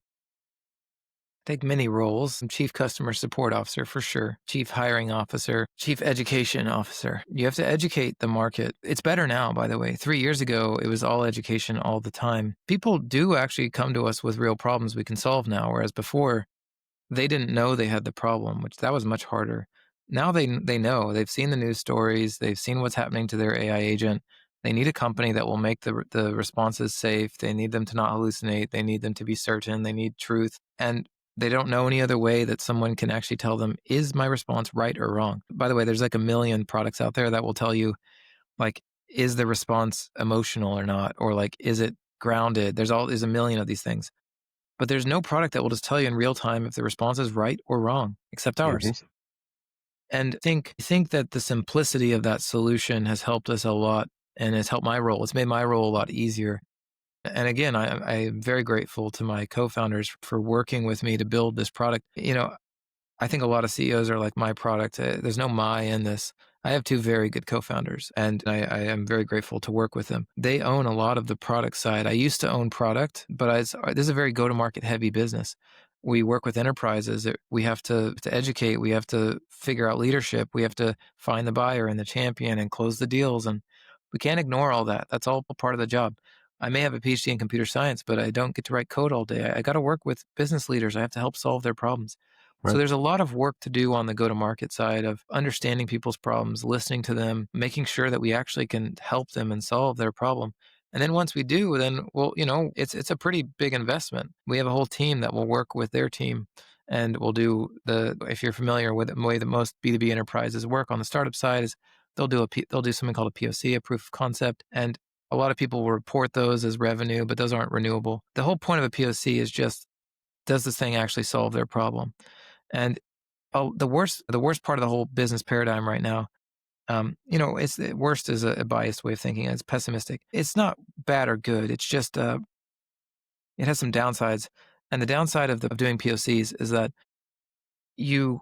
Take many roles: chief customer support officer for sure, chief hiring officer, chief education officer. You have to educate the market. It's better now, by the way. 3 years ago, it was all education all the time. People do actually come to us with real problems we can solve now, whereas before, they didn't know they had the problem, which that was much harder. Now they know. They've seen the news stories. They've seen what's happening to their AI agent. They need a company that will make the responses safe. They need them to not hallucinate. They need them to be certain. They need truth. And they don't know any other way that someone can actually tell them, is my response right or wrong? By the way, there's like a million products out there that will tell you, like, is the response emotional or not? Or like, is it grounded? There's a million of these things. But there's no product that will just tell you in real time if the response is right or wrong, except ours. Mhm. And think that the simplicity of that solution has helped us a lot and has helped my role. It's made my role a lot easier. And again, I am very grateful to my co-founders for working with me to build this product. I think a lot of CEOs are like my product. There's no my in this. I have two very good co-founders, and I am very grateful to work with them. They own a lot of the product side. I used to own product, but this is a very go-to-market heavy business. We work with enterprises. We have to educate. We have to figure out leadership. We have to find the buyer and the champion and close the deals. And we can't ignore all that. That's all part of the job. I may have a PhD in computer science, but I don't get to write code all day. I got to work with business leaders. I have to help solve their problems. So Right. there's a lot of work to do on the go-to-market side of understanding people's problems, listening to them, making sure that we actually can help them and solve their problem. And then once we do, then it's a pretty big investment. We have a whole team that will work with their team, and we'll do if you're familiar with the way that most B2B enterprises work on the startup side is they'll do something called a POC, a proof of concept, and a lot of people will report those as revenue, but those aren't renewable. The whole point of a POC is just, does this thing actually solve their problem? And the worst part of the whole business paradigm right now, it's the worst is a biased way of thinking. It's pessimistic. It's not bad or good. It's just it has some downsides. And the downside of doing POCs is that you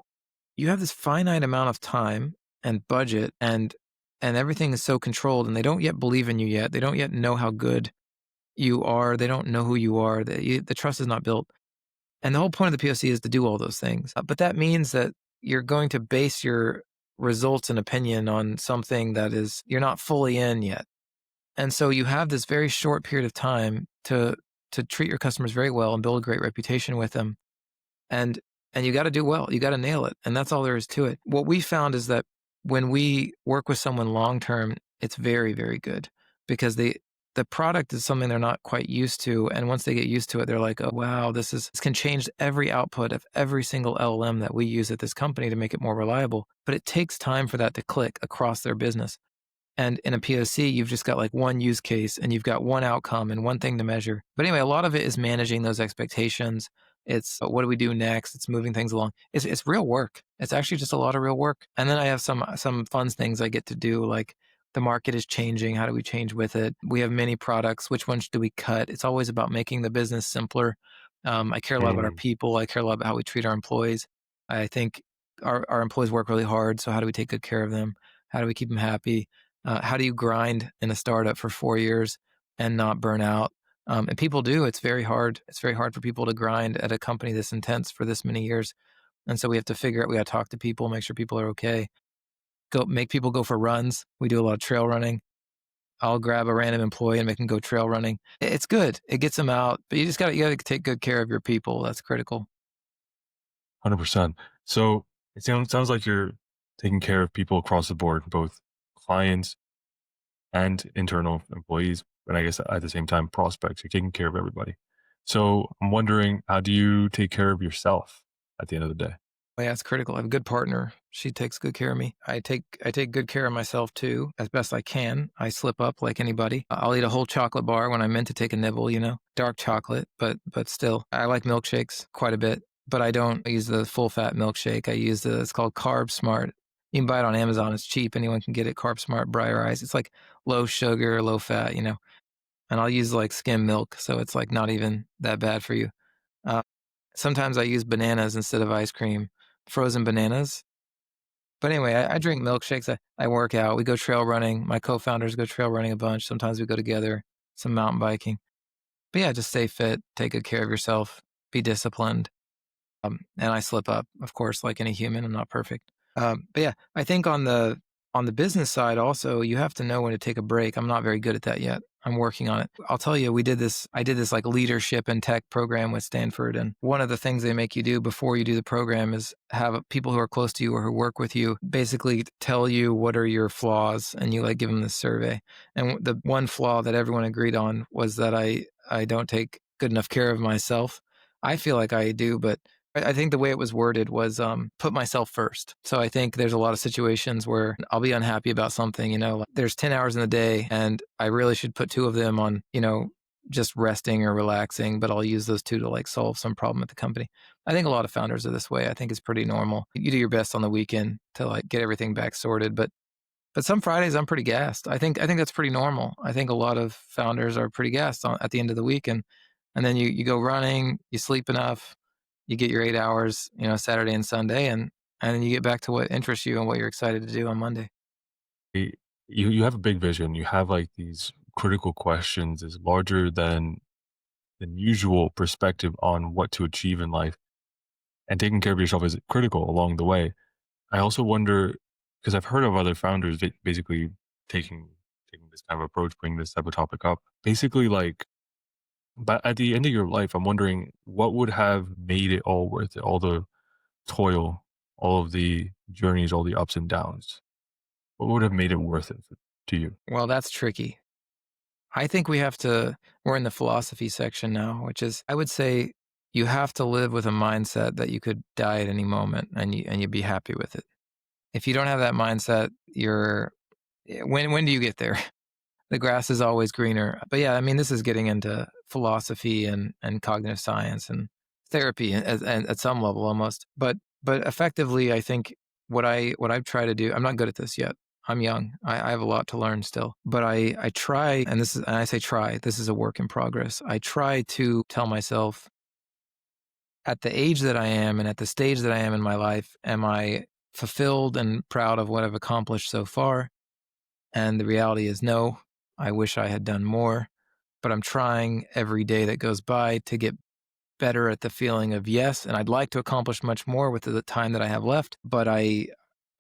you have this finite amount of time and budget, and everything is so controlled, and they don't yet believe in you yet. They don't yet know how good you are. They don't know who you are. The trust is not built. And the whole point of the POC is to do all those things. But that means that you're going to base your results and opinion on something that is you're not fully in yet. And so you have this very short period of time to treat your customers very well and build a great reputation with them. And you got to do well. You got to nail it. And that's all there is to it. What we found is that when we work with someone long term, it's very, very good because the product is something they're not quite used to. And once they get used to it, they're like, oh, wow, this can change every output of every single LLM that we use at this company to make it more reliable. But it takes time for that to click across their business. And in a POC, you've just got like one use case and you've got one outcome and one thing to measure. But anyway, a lot of it is managing those expectations. It's what do we do next? It's moving things along. It's real work. It's actually just a lot of real work. And then I have some fun things I get to do, like the market is changing. How do we change with it? We have many products. Which ones do we cut? It's always about making the business simpler. I care a lot about our Mm. people. I care a lot about how we treat our employees. I think our employees work really hard. So how do we take good care of them? How do we keep them happy? How do you grind in a startup for 4 years and not burn out? And people do. It's very hard. It's very hard for people to grind at a company this intense for this many years. And so we have to figure out, we got to talk to people, make sure people are okay. Make people go for runs. We do a lot of trail running. I'll grab a random employee and make them go trail running. It's good. It gets them out, but you got to take good care of your people. That's critical. 100%. So it sounds like you're taking care of people across the board, both clients and internal employees, but I guess at the same time, prospects. You're taking care of everybody. So I'm wondering, how do you take care of yourself at the end of the day? Yeah, it's critical. I have a good partner. She takes good care of me. I take good care of myself too, as best I can. I slip up like anybody. I'll eat a whole chocolate bar when I'm meant to take a nibble, dark chocolate, but still. I like milkshakes quite a bit, but I don't use the full fat milkshake. It's called Carb Smart. You can buy it on Amazon. It's cheap. Anyone can get it. Carb Smart Briar Eyes. It's like low sugar, low fat, and I'll use like skim milk. So it's like not even that bad for you. Uh, Sometimes I use bananas instead of ice cream, frozen bananas. But anyway, I drink milkshakes. I work out. We go trail running. My co-founders go trail running a bunch. Sometimes we go together, some mountain biking. But yeah, just stay fit, take good care of yourself, be disciplined. And I slip up, of course, like any human. I'm not perfect. But yeah, I think on the business side, also, you have to know when to take a break. I'm not very good at that yet. I'm working on it. I'll tell you, we did this. I did this like leadership and tech program with Stanford, and one of the things they make you do before you do the program is have people who are close to you or who work with you basically tell you what are your flaws, and you like give them this survey. And the one flaw that everyone agreed on was that I don't take good enough care of myself. I feel like I do, but I think the way it was worded was put myself first. So I think there's a lot of situations where I'll be unhappy about something, like there's 10 hours in the day and I really should put 2 of them on, just resting or relaxing, but I'll use those 2 to like solve some problem at the company. I think a lot of founders are this way. I think it's pretty normal. You do your best on the weekend to like get everything back sorted, but some Fridays I'm pretty gassed. I think that's pretty normal. I think a lot of founders are pretty gassed at the end of the week, and then you go running, you sleep enough, you get your 8 hours, Saturday and Sunday, and then you get back to what interests you and what you're excited to do on Monday. Y- you have a big vision. You have like these critical questions, is larger than usual perspective on what to achieve in life, and taking care of yourself is critical along the way. I also wonder, because I've heard of other founders basically taking taking this kind of approach, bringing this type of topic up. Basically, like, but at the end of your life, I'm wondering what would have made it all worth it, all the toil, all of the journeys, all the ups and downs. What would have made it worth it to you? Well, that's tricky. I think we're in the philosophy section now, which is, I would say you have to live with a mindset that you could die at any moment and you'd be happy with it. If you don't have that mindset, when do you get there? The grass is always greener. But yeah, I mean, this is getting into philosophy and cognitive science and therapy at some level almost. But effectively, I think what I try to do. I'm not good at this yet. I'm young. I have a lot to learn still. But I try, and I say try. This is a work in progress. I try to tell myself at the age that I am and at the stage that I am in my life, am I fulfilled and proud of what I've accomplished so far? And the reality is no. I wish I had done more, but I'm trying every day that goes by to get better at the feeling of yes, and I'd like to accomplish much more with the time that I have left, but I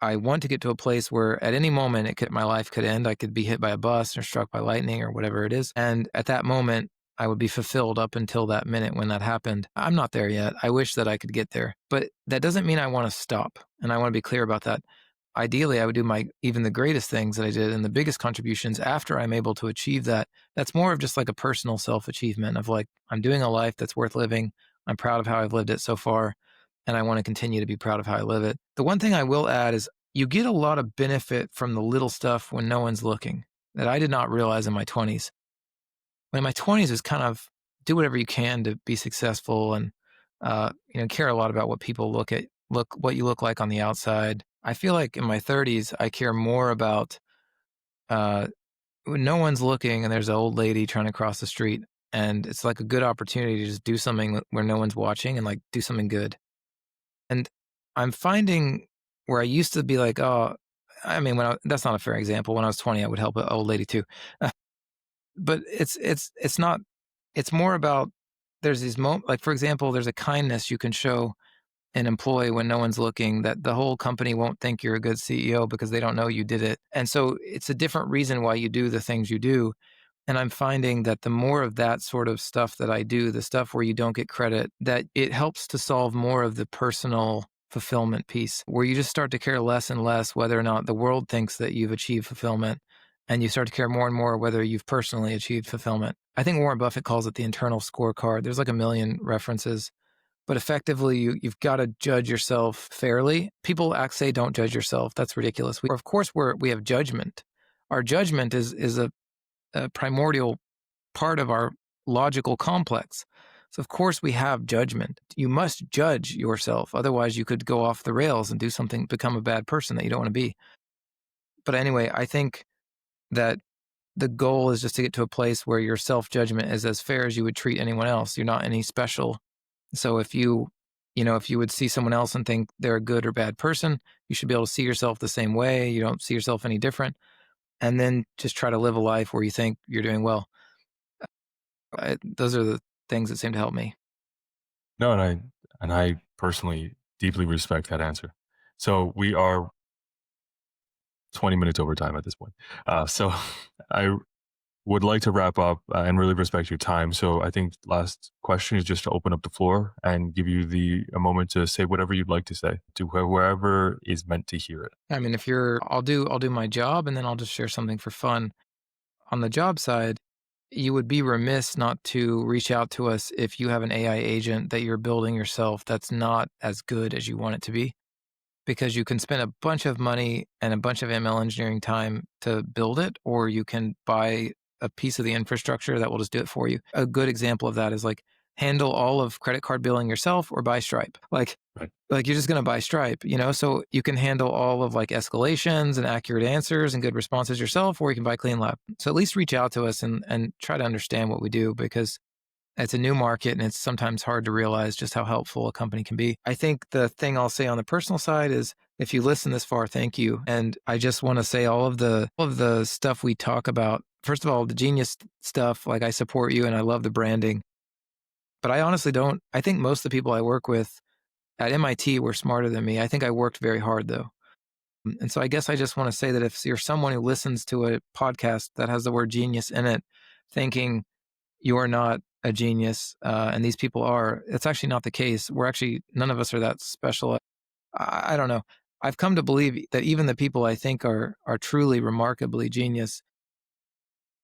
want to get to a place where at any moment my life could end. I could be hit by a bus or struck by lightning or whatever it is. And at that moment, I would be fulfilled up until that minute when that happened. I'm not there yet. I wish that I could get there, but that doesn't mean I want to stop. And I want to be clear about that. Ideally, I would do even the greatest things that I did and the biggest contributions after I'm able to achieve that. That's more of just like a personal self achievement of like, I'm doing a life that's worth living. I'm proud of how I've lived it so far, and I want to continue to be proud of how I live it. The one thing I will add is you get a lot of benefit from the little stuff when no one's looking that I did not realize in my 20s. When in my 20s was kind of do whatever you can to be successful and care a lot about what people look what you look like on the outside. I feel like in my 30s I care more about uh, when no one's looking and there's an old lady trying to cross the street, and it's like a good opportunity to just do something where no one's watching and like do something good. And I'm finding where I used to be like, oh, I mean, that's not a fair example. When I was 20, I would help an old lady too. But it's not. It's more about there's these moments. Like for example, there's a kindness you can show an employee when no one's looking that the whole company won't think you're a good CEO because they don't know you did it. And so it's a different reason why you do the things you do. And I'm finding that the more of that sort of stuff that I do, the stuff where you don't get credit, that it helps to solve more of the personal fulfillment piece, where you just start to care less and less whether or not the world thinks that you've achieved fulfillment. And you start to care more and more whether you've personally achieved fulfillment. I think Warren Buffett calls it the internal scorecard. There's like a million references, but effectively, you've got to judge yourself fairly. People say don't judge yourself. That's ridiculous. Of course, we have judgment. Our judgment is a primordial part of our logical complex. So of course we have judgment. You must judge yourself. Otherwise you could go off the rails and do something, become a bad person that you don't want to be. But anyway, I think that the goal is just to get to a place where your self-judgment is as fair as you would treat anyone else. You're not any special. So if you would see someone else and think they're a good or bad person, you should be able to see yourself the same way. You don't see yourself any different. And then just try to live a life where you think you're doing well. Those are the things that seem to help me. No, and I personally deeply respect that answer. So we are 20 minutes over time at this point. So I would like to wrap up and really respect your time. So I think last question is just to open up the floor and give you a moment to say whatever you'd like to say to whoever is meant to hear it. I mean, if you're, I'll do my job and then I'll just share something for fun. On the job side, you would be remiss not to reach out to us if you have an AI agent that you're building yourself that's not as good as you want it to be, because you can spend a bunch of money and a bunch of ML engineering time to build it, or you can buy a piece of the infrastructure that will just do it for you. A good example of that is like handle all of credit card billing yourself or buy Stripe. Right. Like you're just going to buy Stripe, so you can handle all of like escalations and accurate answers and good responses yourself, or you can buy CleanLab. So at least reach out to us and try to understand what we do, because it's a new market and it's sometimes hard to realize just how helpful a company can be. I think the thing I'll say on the personal side is, if you listen this far, thank you. And I just want to say all of the stuff we talk about, first of all, the genius stuff, like I support you and I love the branding. But I honestly don't, I think most of the people I work with at MIT were smarter than me. I think I worked very hard though. And so I guess I just want to say that if you're someone who listens to a podcast that has the word genius in it, thinking you're not a genius, and these people are, it's actually not the case. We're actually, none of us are that special. I don't know. I've come to believe that even the people I think are truly remarkably genius,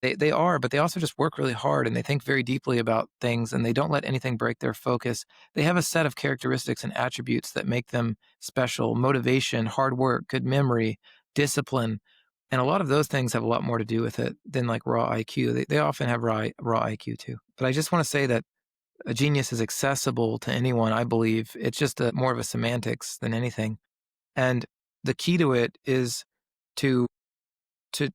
they are, but they also just work really hard and they think very deeply about things and they don't let anything break their focus. They have a set of characteristics and attributes that make them special: motivation, hard work, good memory, discipline. And a lot of those things have a lot more to do with it than like raw IQ. They often have raw IQ too. But I just want to say that a genius is accessible to anyone, I believe. It's just more of a semantics than anything. And the key to it is to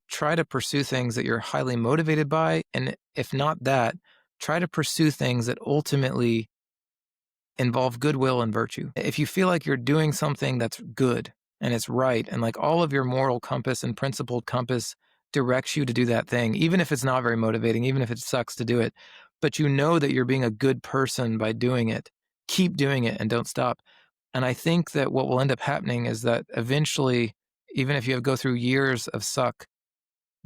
try to pursue things that you're highly motivated by. And if not that, try to pursue things that ultimately involve goodwill and virtue. If you feel like you're doing something that's good and it's right, and like all of your moral compass and principled compass directs you to do that thing, even if it's not very motivating, even if it sucks to do it, but you know that you're being a good person by doing it, keep doing it and don't stop. And I think that what will end up happening is that eventually, even if you go through years of suck,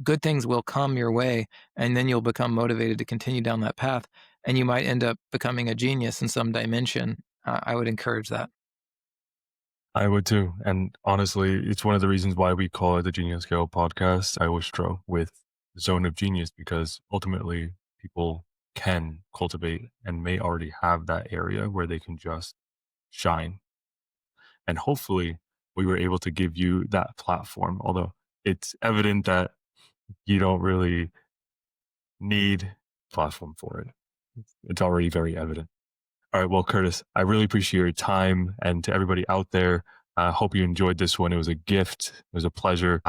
good things will come your way, and then you'll become motivated to continue down that path, and you might end up becoming a genius in some dimension. I would encourage that. I would too. And honestly, it's one of the reasons why we call it the Genius Scale podcast. I always struggle with zone of genius because ultimately people can cultivate and may already have that area where they can just shine. And hopefully we were able to give you that platform, although it's evident that you don't really need platform for it. It's already very evident. All right. Well, Curtis, I really appreciate your time. And to everybody out there, I hope you enjoyed this one. It was a gift. It was a pleasure.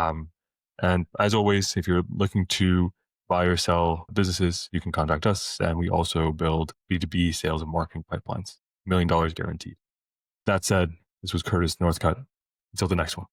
And as always, if you're looking to buy or sell businesses, you can contact us. And we also build B2B sales and marketing pipelines, $1 million guaranteed. That said, this was Curtis Northcutt. Until the next one.